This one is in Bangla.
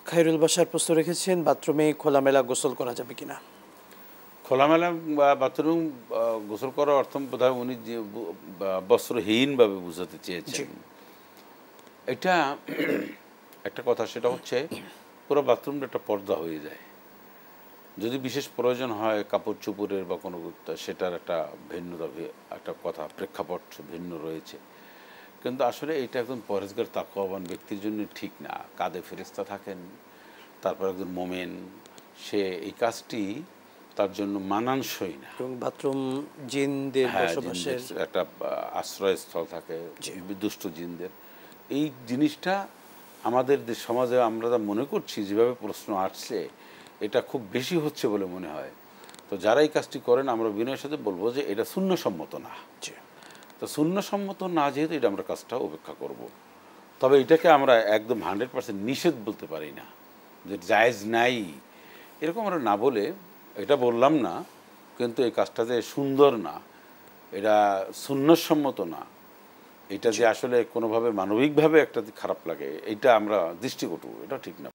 খায়রুল বাশার প্রশ্ন রেখেছেন, বাথরুমে খোলামেলা গোসল করা যাবে কিনা? খোলামেলা বাথরুম গোসল করার অর্থ বোধহয় উনি যে বস্ত্রহীনভাবে বুঝাতে চেয়েছেন। এটা একটা কথা, সেটা হচ্ছে পুরো বাথরুমটা একটা পর্দা হয়ে যায়। যদি বিশেষ প্রয়োজন হয় কাপড় চোপড়ের বা কোনো, সেটার একটা ভিন্নতা, একটা কথা, প্রেক্ষাপট ভিন্ন রয়েছে। কিন্তু আসলে এটা একজন পরহেজগার তাকওয়াবান ব্যক্তির জন্য ঠিক না। কাঁধে ফেরেশতা থাকেন, তারপর একজন মোমেন, সে এই কাজটি তার জন্য মানানসই না। এবং বাথরুম জিনদের বসবাসের একটা আশ্রয়স্থল থাকে দুষ্ট জিনদের। এই জিনিসটা আমাদের সমাজে আমরা যা মনে করছি, যেভাবে প্রশ্ন আসছে, এটা খুব বেশি হচ্ছে বলে মনে হয়। তো যারা এই কাজটি করেন, আমরা বিনয়ের সাথে বলবো যে এটা সুন্নসম্মত না। তো সুন্নসম্মত না যেহেতু, এটা আমরা কাজটা উপেক্ষা করব। তবে এটাকে আমরা একদম 100% নিষেধ বলতে পারি না, যে জায়েজ নাই এরকম আমরা না বলে, এটা বললাম না। কিন্তু এই কাজটা যে সুন্দর না, এটা সুন্নতসম্মত না, এটা যে আসলে কোনোভাবে মানবিকভাবে একটা খারাপ লাগে, এটা আমরা দৃষ্টিকটু, এটা ঠিক না।